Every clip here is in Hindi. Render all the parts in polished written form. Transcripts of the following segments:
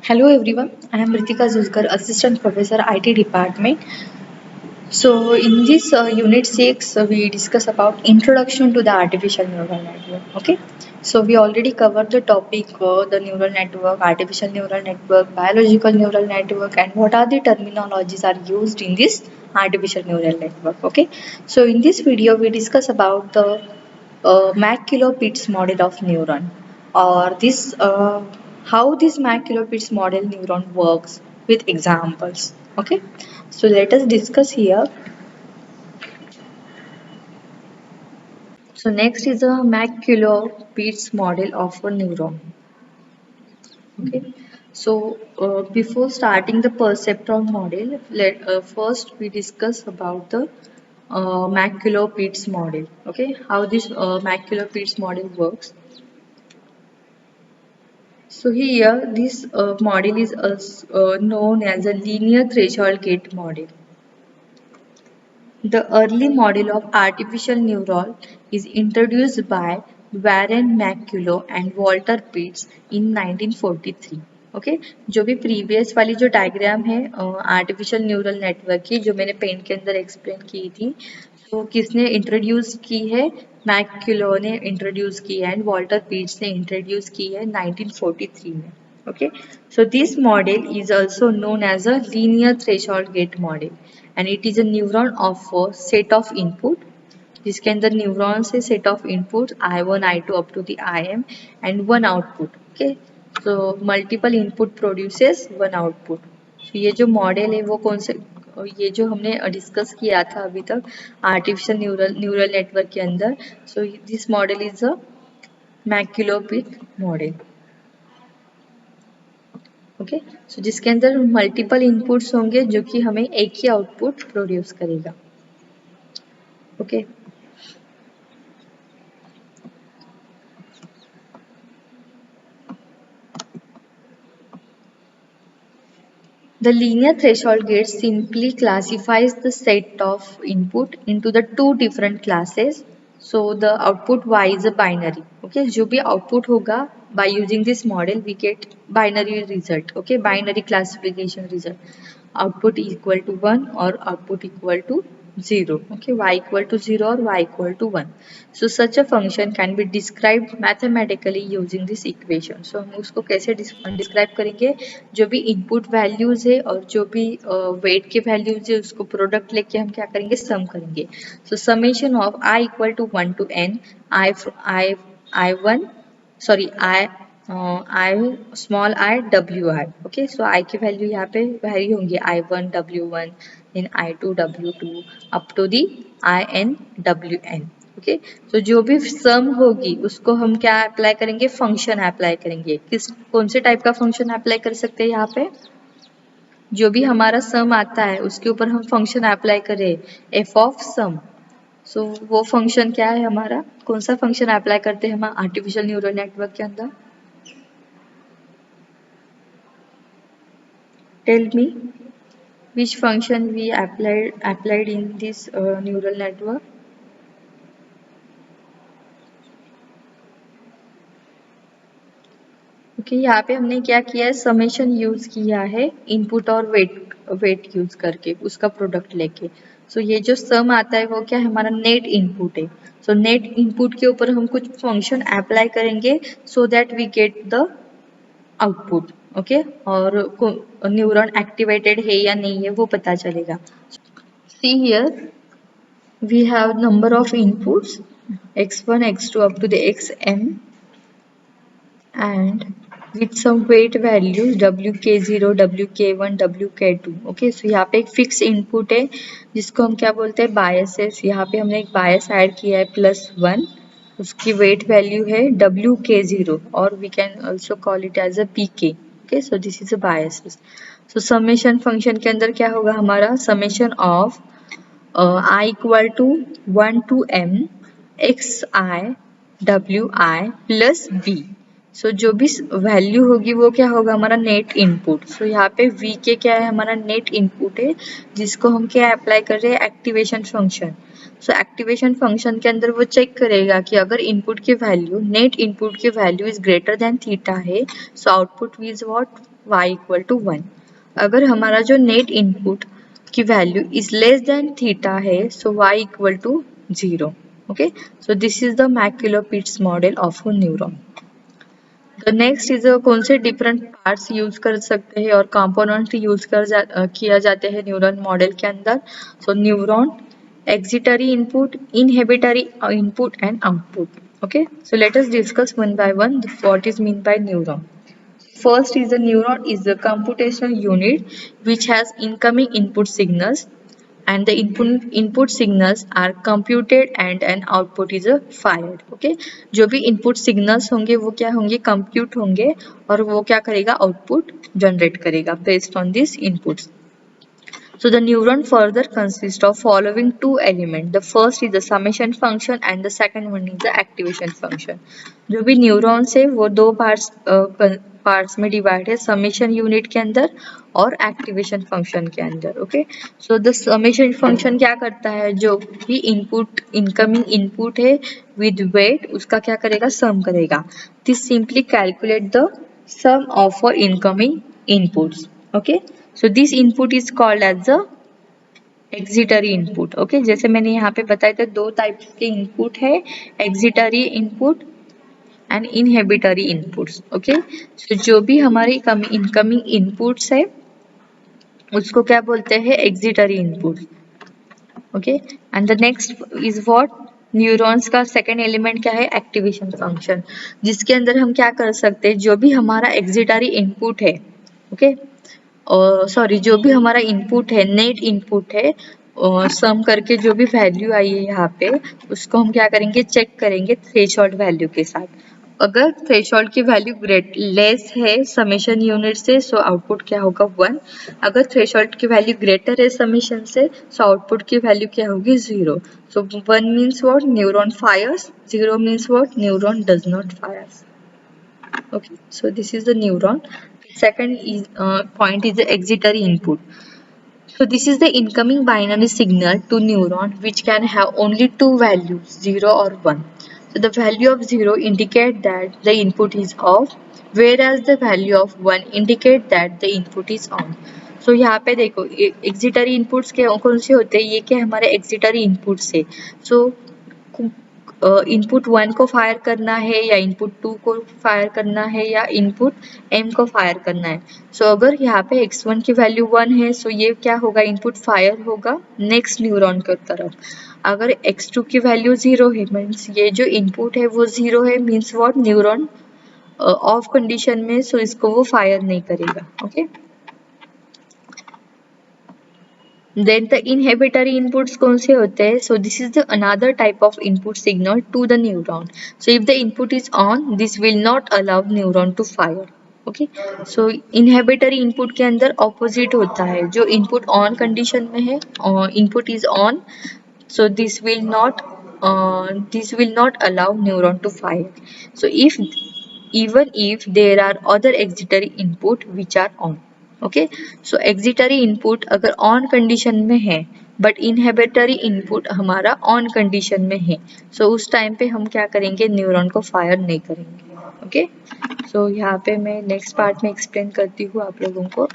Hello everyone, I am Ritika Zulkar, Assistant Professor IT Department. So in this unit 6 we discuss about introduction to the artificial neural network. Okay, so we already covered the topic the neural network, artificial neural network, biological neural network, and what are the terminologies are used in this artificial neural network. Okay, so in this video we discuss about the McKillop-Pitts model of neuron, or this how this McKillop-Pitts model neuron works with examples. Okay, so let us discuss here. So next is a McKillop-Pitts model of a neuron. Okay, so before starting the perceptron model, let first we discuss about the McKillop-Pitts model. Okay, how this McKillop-Pitts model works. So here this model is known as a linear threshold gate model. The early model of artificial neuron is introduced by Warren McCullough and Walter Pitts in 1943. Okay जो भी प्रीवियस वाली जो डायग्राम है आर्टिफिशियल न्यूरल नेटवर्क की जो मैंने पेंट के अंदर एक्सप्लेन की थी तो किसने इंट्रोड्यूस की है मैकक्यूलो ने इंट्रोड्यूस की है एंड वॉल्टर पीट्स ने इंट्रोड्यूस की है 1943 में. Okay, so this model is also known as a linear threshold gate model and it is a neuron of a set of input जिसके अंदर न्यूरॉन से set of input I1 I2 up to the IM and one output. Okay, so multiple input produces one output. ये जो मॉडल है वो कौन से ये जो हमने डिस्कस किया था अभी तक आर्टिफिशियल न्यूरल नेटवर्क के अंदर. So this model is a McCulloch Pitts model. Okay, so जिसके अंदर मल्टीपल इनपुट्स होंगे जो कि हमें एक ही आउटपुट प्रोड्यूस करेगा. Okay, the linear threshold gate simply classifies the set of input into the two different classes. So the output y is a binary. Okay, जो भी output होगा by using this model we get binary result. Okay, binary classification result. Output equal to 1 or output equal to 0. Okay, y equal to 0 or y equal to 1. So such a function can be described mathematically using this equation. So हम उसको कैसे describe करेंगे जो भी input values है और जो भी weight के values है उसको product लेके हम क्या करेंगे sum करेंगे. So summation of I equal to 1 to n I1 sorry I small I WI. Okay, so I की वैल्यू यहाँ पे वेरी होंगी I1 W1 then I2 W2 up to the IN WN. Okay, तो जो भी सम होगी उसको हम क्या अप्लाई करेंगे फंक्शन अप्लाई करेंगे. किस कौन से टाइप का फंक्शन अप्लाई कर सकते हैं यहाँ पे जो भी हमारा सम आता है उसके ऊपर हम फंक्शन अप्लाई करें एफ ऑफ सम. सो वो फंक्शन क्या है हमारा कौन सा फंक्शन अप्लाई करते हैं हम आर्टिफिशियल न्यूरल नेटवर्क के अंदर. Tell me which function we applied in this neural network. Okay, यहाँ पे हमने क्या किया है समेशन यूज किया है इनपुट और वेट यूज करके उसका प्रोडक्ट लेके. सो ये जो सम आता है वो क्या है हमारा नेट इनपुट है. सो नेट इनपुट के ऊपर हम कुछ फंक्शन अप्लाई करेंगे so that we get the output. Okay, और न्यूरॉन एक्टिवेटेड है या नहीं है वो पता चलेगा. See here we have number of inputs x1 x2 up to the xn and with some weight values wk0 wk1 wk2. Okay, so यहाँ पे एक फिक्स इनपुट है जिसको हम क्या बोलते हैं बायसेस. यहाँ पे हमने एक बायस ऐड किया है +1 उसकी वेट वैल्यू है wk0 और we can also call it as a pk. Okay, so this is a biases. So summation function के अंदर क्या होगा हमारा summation of I equal to 1 to m xi wi plus b. सो जो भी वैल्यू होगी वो क्या होगा हमारा नेट इनपुट. सो यहाँ पे v के क्या है हमारा नेट इनपुट है जिसको हम क्या अप्लाई कर रहे हैं activation function. So activation function के अंदर वो चेक करेगा कि अगर इनपुट की वैल्यू नेट इनपुट की value is greater than theta है so output is what y equal to 1। अगर हमारा जो नेट इनपुट की value is less than theta है, so y equal to 0। Okay, so this is the McCulloch Pitts model of a neuron. The next is कौन से डिफरेंट पार्ट्स यूज कर सकते हैं और कंपोनेंट यूज किया जाते हैं न्यूरॉन मॉडल के अंदर। So neuron excitatory input, inhibitory input and output. Okay, so let us discuss one by one what is mean by neuron. First is the neuron is the computational unit which has incoming input signals and the input signals are computed and an output is fired. Okay, जो भी input signals होंगे वो क्या होंगे, compute होंगे और वो क्या करेगा, output generate करेगा based on these inputs. So the neuron further consists of following two elements. The first is the summation function and the second one is the activation function. जो भी neurons है वो दो parts में divide है, summation unit के अंदर और activation function के अंदर. Okay, so the summation function क्या करता है, जो भी input incoming input है with weight उसका क्या करेगा, sum करेगा. This simply calculate the sum of incoming inputs. Okay, so this input is called as the excitatory input. Okay, जैसे मैंने यहाँ पे बताया था दो टाइप के इनपुट है, excitatory input and inhibitory inputs. Okay, so जो भी हमारे इनकमिंग इनपुट्स है उसको क्या बोलते हैं, excitatory input. Okay, and the next is what, neurons का सेकेंड एलिमेंट क्या है, एक्टिवेशन फंक्शन, जिसके अंदर हम क्या कर सकते हैं, जो भी हमारा एक्सिटरी इनपुट है, ओके, सॉरी जो भी हमारा इनपुट है, नेट इनपुट है, सम करके जो भी वैल्यू आई है यहाँ पे उसको हम क्या करेंगे, चेक करेंगे थ्रेशोल्ड वैल्यू के साथ. अगर थ्रेशोल्ड की वैल्यू लेस है समेशन यूनिट से, सो आउटपुट क्या होगा, 1. अगर थ्रेशोल्ड की वैल्यू ग्रेटर है समेशन से, सो आउटपुट की वैल्यू क्या होगी, 0. So 1 means what, neuron fires, 0 means what, neuron does not fires. Okay, so this is the neuron. Second is point is the excitatory input. So this is the incoming binary signal to neuron which can have only two values, 0 or 1. So the value of 0 indicate that the input is off, whereas the value of 1 indicate that the input is on. So यहाँ पे देखो एक्सिटरी इनपुट्स के कौन से होते हैं, ये क्या हमारे एक्सिटरी इनपुट्स है. So इनपुट 1 को फायर करना है या इनपुट 2 को फायर करना है या इनपुट m को फायर करना है. सो अगर यहाँ पे x1 की वैल्यू 1 है, सो ये क्या होगा, इनपुट फायर होगा नेक्स्ट न्यूरॉन की तरफ. अगर x2 की वैल्यू 0 है, मीन्स ये जो इनपुट है वो 0 है, means what, neuron of condition में, सो इसको वो फायर नहीं करेगा. Okay, then the inhibitory inputs कौन से होते हैं, so this is the another type of input signal to the neuron. So if the input is on, this will not allow neuron to fire. Okay, so inhibitory input के अंदर opposite होता है, जो input on condition में है, input is on, so this will not allow neuron to fire. So if even if there are other excitatory input which are on. Okay, so excitatory input अगर ऑन कंडीशन में है बट इनहिबिटरी इनपुट हमारा ऑन कंडीशन में है, सो उस टाइम पे हम क्या करेंगे, न्यूरॉन को फायर नहीं करेंगे. ओके, सो यहाँ पे मैं नेक्स्ट पार्ट में एक्सप्लेन करती हूँ आप लोगों को.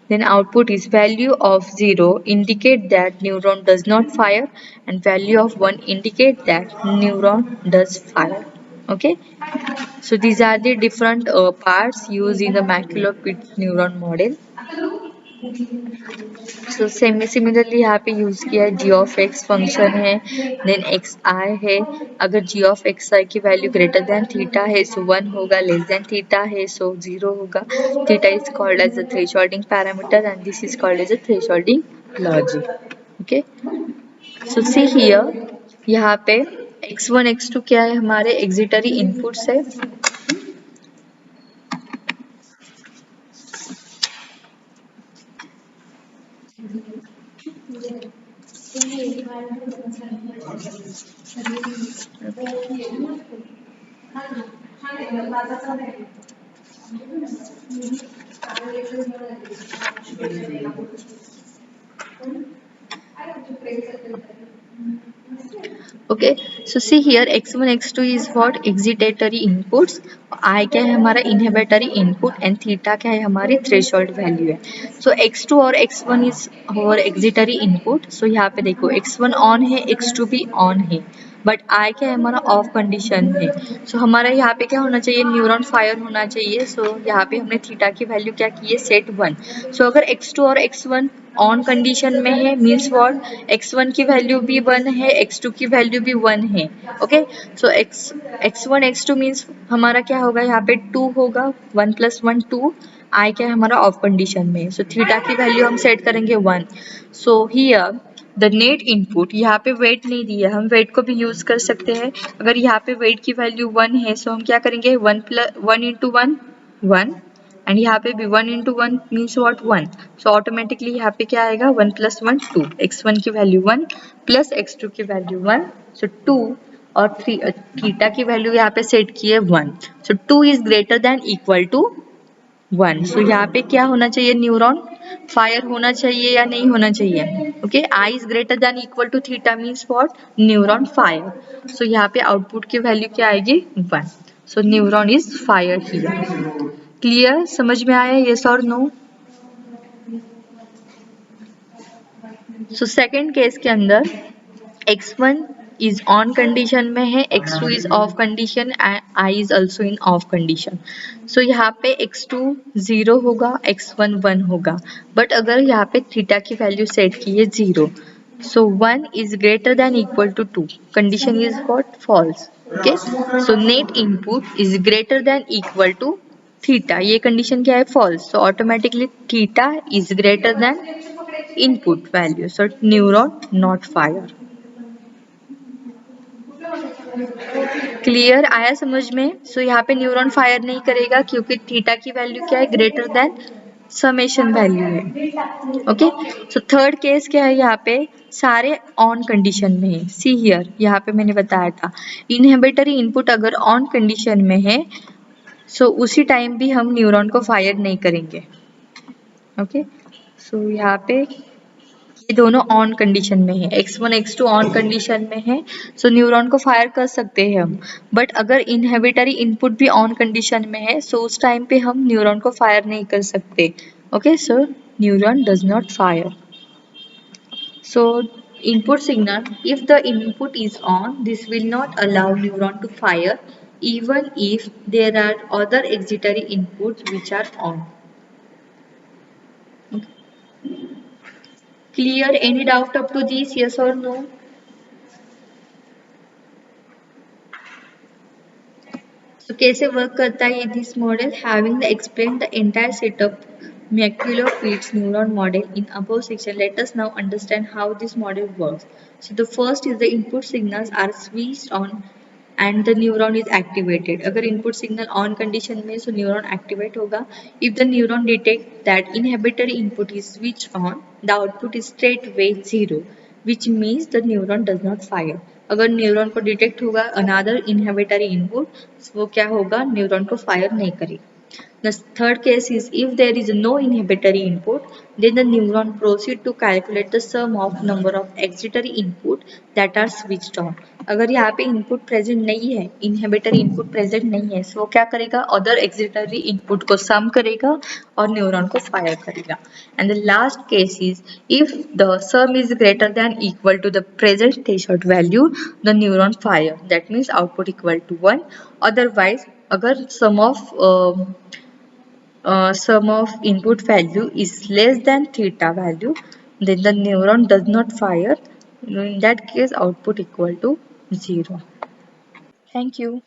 Then output is value of 0 indicate that neuron does not fire and value of 1 indicate that neuron does fire. Okay, so these are the different parts used in the macular-Pitts neuron model. So similarly यहाँ पे यूज किया है g of x फंक्शन है, देन xi है. अगर g of xi की वैल्यू ग्रेटर देन थीटा है, सो 1 होगा, लेस देन थीटा है, सो 0 होगा. Theta is called as the thresholding parameter and this is called as the thresholding logic. Okay, so see here, यहाँ पे x1 x2 क्या है, हमारे एक्सिटरी इनपुट्स है. Okay, so see here x1 x2 is what excitatory inputs, I क्या है हमारा इनहिबिटरी इनपुट एंड थीटा क्या है हमारी थ्रेशोल्ड वैल्यू है. सो x2 और x1 इज और एक्सिटरी इनपुट. सो यहाँ पे देखो x1 ऑन है, x2 भी ऑन है, बट I क्या है हमारा ऑफ कंडीशन है. सो हमारा यहाँ पे क्या होना चाहिए, न्यूरॉन फायर होना चाहिए. सो यहाँ पे हमने थीटा की वैल्यू क्या की है, सेट 1. सो अगर x2 और x1 ऑन कंडीशन में है मीन्स व्हाट, x1 की वैल्यू भी 1 है, x2 की वैल्यू भी 1 है. ओके, सो x1 x2 मीन्स हमारा क्या होगा, यहाँ पे 2 होगा, 1 + 1 2. I क्या है हमारा ऑफ कंडीशन में. सो थीटा की वैल्यू हम सेट करेंगे 1. So here the net input, यहाँ पे वेट नहीं दिया, हम वेट को भी यूज कर सकते हैं. अगर यहाँ पे वेट की वैल्यू 1 है सो हम क्या करेंगे, 1 × 1 1, एंड यहाँ पे भी 1 × 1 मीन्स व्हाट 1. सो ऑटोमेटिकली यहाँ पे क्या आएगा, 1 + 1 2, x1 की वैल्यू 1 प्लस x2 की वैल्यू 1. सो 2 और थीटा की वैल्यू यहाँ पे सेट की है 1. So 2 is greater than equal to 1. So यहाँ पे क्या होना चाहिए, न्यूरॉन फायर होना चाहिए या नहीं होना चाहिए. Okay, I is greater than equal to theta means what, neuron fire. So यहाँ पे आउटपुट की वैल्यू क्या आएगी, 1. So neuron is fire here. Clear, समझ में आया, यस और नो. सो सेकेंड केस के अंदर x1 इज ऑन कंडीशन में है, x2 is off condition, I is also in off condition. So यहाँ पे x2 0 होगा, x1 1 होगा, बट अगर यहाँ पे थीटा की वैल्यू सेट की है 0, so 1 is greater than equal to 2, condition is what, false. Okay, so net input is greater than equal to theta, ये कंडीशन क्या है, false. So automatically theta is greater than input value, so neuron not fire. Clear, आया समझ में. सो यहाँ पे न्यूरॉन फायर नहीं करेगा क्योंकि थीटा की वैल्यू क्या है, ग्रेटर देन समेशन वैल्यू है. ओके, सो थर्ड केस क्या है, यहाँ पे सारे ऑन कंडीशन में है. सी हियर, यहाँ पे मैंने बताया था इनहिबिटरी इनपुट अगर ऑन कंडीशन में है सो उसी टाइम भी हम न्यूरॉन को फायर नहीं करेंगे. ओके, सो यहाँ पे ये दोनों ऑन कंडीशन में है, x1 x2 ऑन कंडीशन में है, सो न्यूरॉन को फायर कर सकते हैं हम. बट अगर इनहिबिटरी इनपुट भी ऑन कंडीशन में है सो उस टाइम पे हम न्यूरॉन को फायर नहीं कर सकते. Okay, so neuron does not fire. So input signal, if the input is on, this will not allow neuron to fire even if there are other excitatory inputs which are on. Clear, any doubt up to this, yes or no? So कैसे वर्क करता है this model, having explained the entire setup Maculo-Fitts neuron model in above section, let us now understand how this model works. So the first is the input signals are switched on and the neuron is activated. अगर input signal on condition में so neuron activate होगा. If the neuron detect that inhibitory input is switched on, the output is straightway 0, which means the neuron does not fire. अगर न्यूरॉन को डिटेक्ट होगा अनदर इनहिबिटरी इनपुट, वो क्या होगा, न्यूरॉन को फायर नहीं करेगा. The third case is if there is no inhibitory input, then the neuron proceed to calculate the sum of number of excitatory input that are switched on. अगर यहाँ पे input present नहीं है, inhibitory input present नहीं है, so वो क्या करेगा, other excitatory input को sum करेगा और neuron को fire करेगा. And the last case is if the sum is greater than equal to the present threshold value, the neuron fire. That means output equal to 1. Otherwise, अगर sum of input value is less than theta value, then the neuron does not fire. In that case, output equal to 0. Thank you.